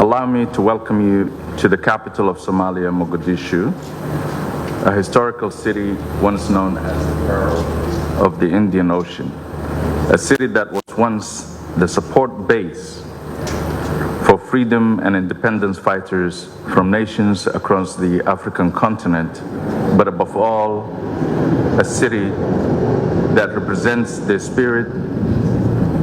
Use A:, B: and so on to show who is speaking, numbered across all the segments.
A: Allow me to welcome you to the capital of Somalia, Mogadishu, a historical city once known as the Pearl of the Indian Ocean, a city that was once the support base for freedom and independence fighters from nations across the African continent, but above all, a city that represents the spirit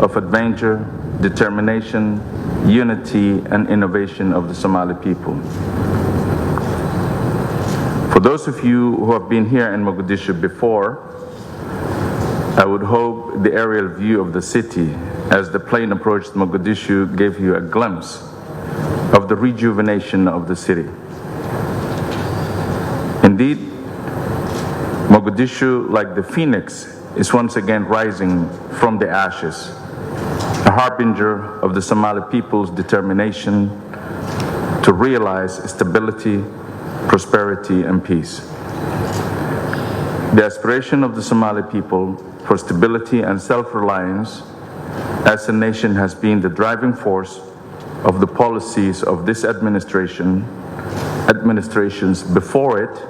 A: of adventure, determination, unity, and innovation of the Somali people. For those of you who have been here in Mogadishu before, I would hope the aerial view of the city as the plane approached Mogadishu gave you a glimpse of the rejuvenation of the city. Indeed, Mogadishu, like the phoenix, is once again rising from the ashes, a harbinger of the Somali people's determination to realize stability, prosperity, and peace. The aspiration of the Somali people for stability and self-reliance as a nation has been the driving force of the policies of this administration, administrations before it,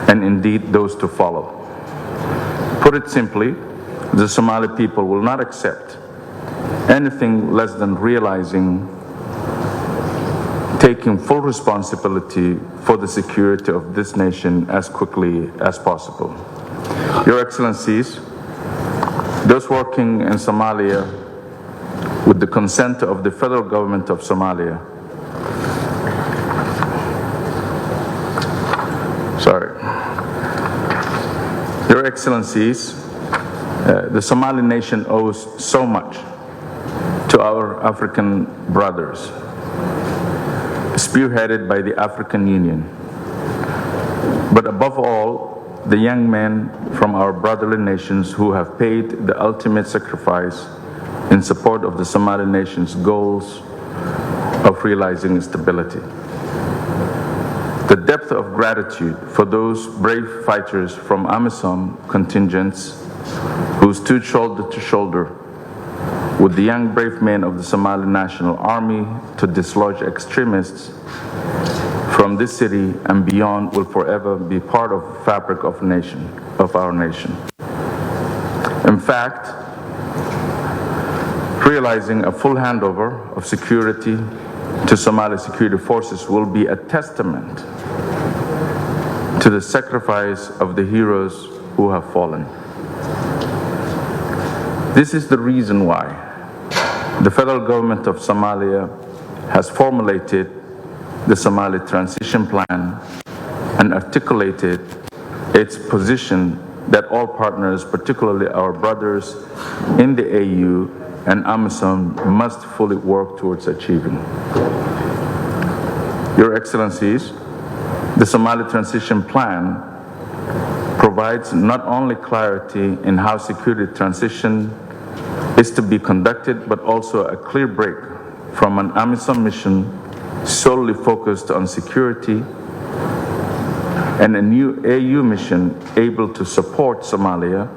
A: and indeed those to follow. Put it simply, the Somali people will not accept anything less than realizing, taking full responsibility for the security of this nation as quickly as possible. Your Excellencies, those working in Somalia with the consent of the federal government of Somalia, Your Excellencies, the Somali nation owes so much to our African brothers, spearheaded by the African Union. But above all, the young men from our brotherly nations who have paid the ultimate sacrifice in support of the Somali nation's goals of realizing stability. The depth of gratitude for those brave fighters from AMISOM contingents who stood shoulder to shoulder with the young brave men of the Somali National Army to dislodge extremists from this city and beyond will forever be part of the fabric of our nation. In fact, realizing a full handover of security to Somali security forces will be a testament to the sacrifice of the heroes who have fallen. This is the reason why the federal government of Somalia has formulated the Somali Transition Plan and articulated its position that all partners, particularly our brothers in the AU and AMISOM, must fully work towards achieving. Your Excellencies, the Somali Transition Plan provides not only clarity in how security transition is to be conducted, but also a clear break from an AMISOM mission solely focused on security and a new AU mission able to support Somalia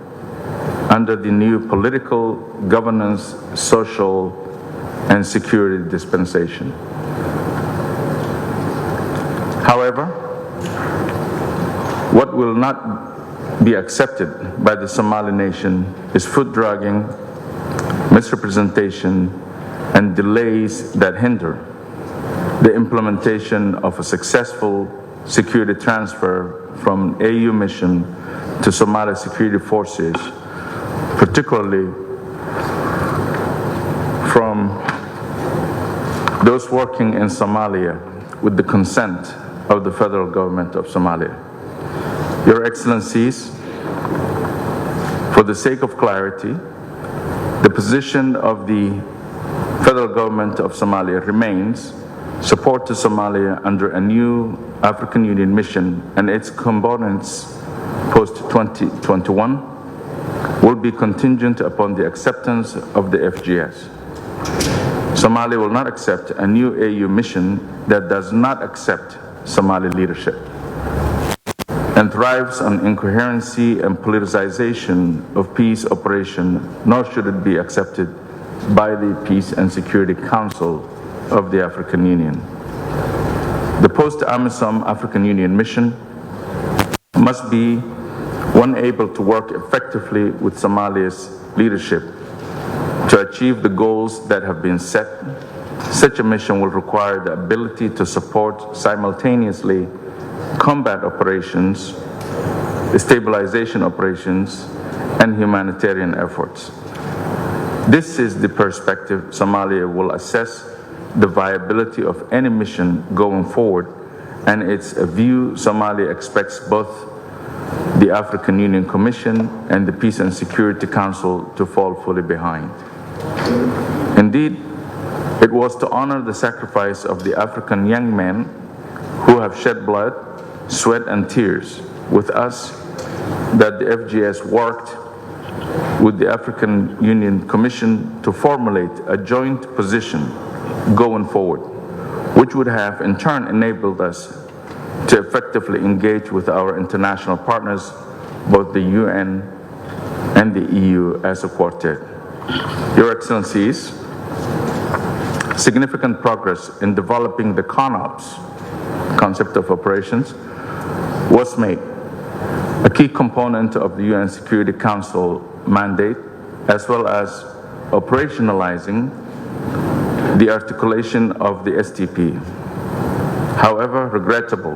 A: under the new political, governance, social, and security dispensation. However, what will not be accepted by the Somali nation is foot-dragging, misrepresentation, and delays that hinder the implementation of a successful security transfer from AU mission to Somali security forces, particularly from those working in Somalia with the consent of the federal government of Somalia. Your Excellencies, for the sake of clarity, the position of the federal government of Somalia remains support to Somalia under a new African Union mission and its components post-2021 will be contingent upon the acceptance of the FGS. Somalia will not accept a new AU mission that does not accept Somali leadership and thrives on incoherency and politicization of peace operation, nor should it be accepted by the Peace and Security Council of the African Union. The post-AMISOM African Union mission must be one able to work effectively with Somalia's leadership to achieve the goals that have been set. Such a mission will require the ability to support simultaneously combat operations, stabilization operations, and humanitarian efforts. This is the perspective Somalia will assess the viability of any mission going forward, and it's a view Somalia expects both the African Union Commission and the Peace and Security Council to fall fully behind. Indeed, it was to honor the sacrifice of the African young men who have shed blood, sweat, and tears with us that the FGS worked with the African Union Commission to formulate a joint position going forward, which would have in turn enabled us to effectively engage with our international partners, both the UN and the EU as a quartet. Your Excellencies, significant progress in developing the CONOPS, concept of operations, was made, a key component of the UN Security Council mandate, as well as operationalizing the articulation of the STP. However, regrettable,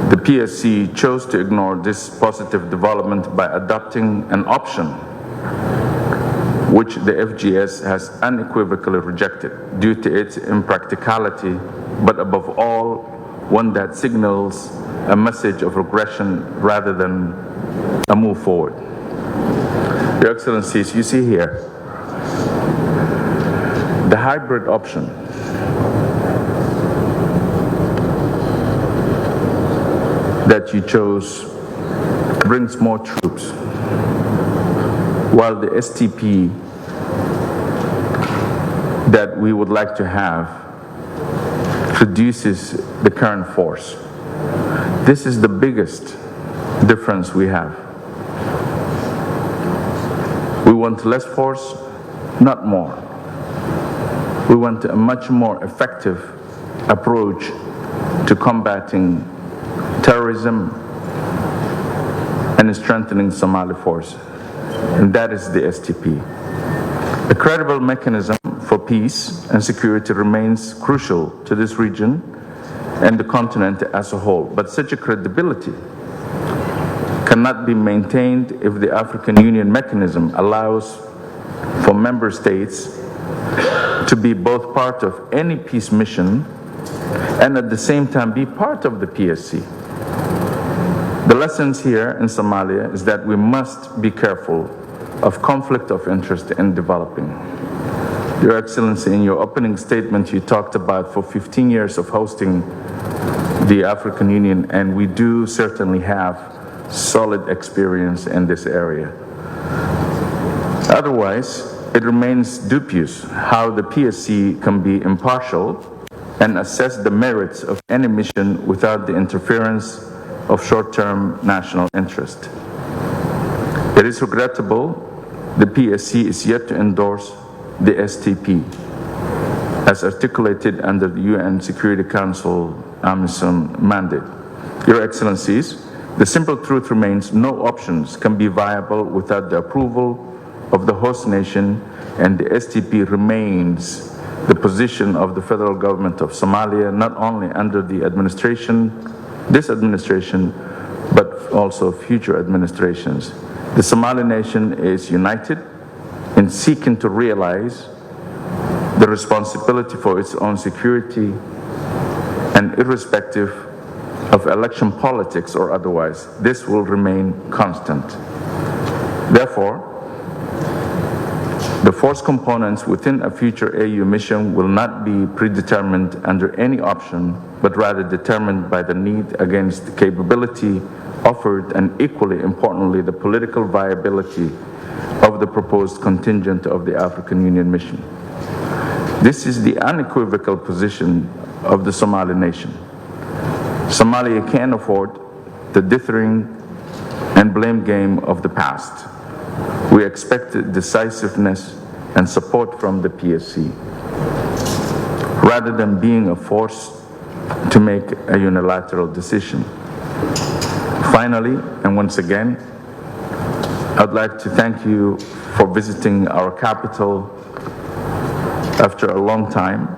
A: the PSC chose to ignore this positive development by adopting an option which the FGS has unequivocally rejected due to its impracticality, but above all, one that signals a message of regression rather than a move forward. Your Excellencies, you see here, the hybrid option that you chose brings more troops, while the STP that we would like to have reduces the current force. This is the biggest difference we have. We want less force, not more. We want a much more effective approach to combating terrorism and strengthening Somali force, and that is the STP. A credible mechanism for peace and security remains crucial to this region and the continent as a whole, but such a credibility cannot be maintained if the African Union mechanism allows for member states to be both part of any peace mission and at the same time be part of the PSC. The lessons here in Somalia is that we must be careful of conflict of interest in developing. Your Excellency, in your opening statement, you talked about for 15 years of hosting the African Union, and we do certainly have solid experience in this area. Otherwise, it remains dubious how the PSC can be impartial and assess the merits of any mission without the interference of short-term national interest. It is regrettable the PSC is yet to endorse the STP as articulated under the UN Security Council AMISOM mandate. Your Excellencies, the simple truth remains no options can be viable without the approval of the host nation, and the STP remains the position of the federal government of Somalia, not only under the this administration, but also future administrations. The Somali nation is united in seeking to realize the responsibility for its own security, and irrespective of election politics or otherwise, this will remain constant. Therefore, the force components within a future AU mission will not be predetermined under any option, but rather determined by the need against the capability offered, and equally importantly, the political viability of the proposed contingent of the African Union mission. This is the unequivocal position of the Somali nation. Somalia can't afford the dithering and blame game of the past. We expect decisiveness and support from the PSC. rather than being a force to make a unilateral decision. Finally, and once again, I'd like to thank you for visiting our capital after a long time.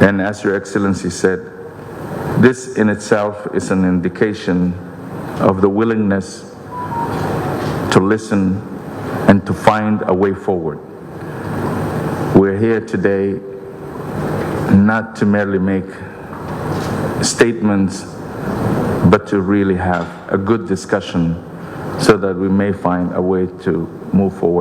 A: And as Your Excellency said, this in itself is an indication of the willingness to listen and to find a way forward. We're here today not to merely make statements, but to really have a good discussion so that we may find a way to move forward.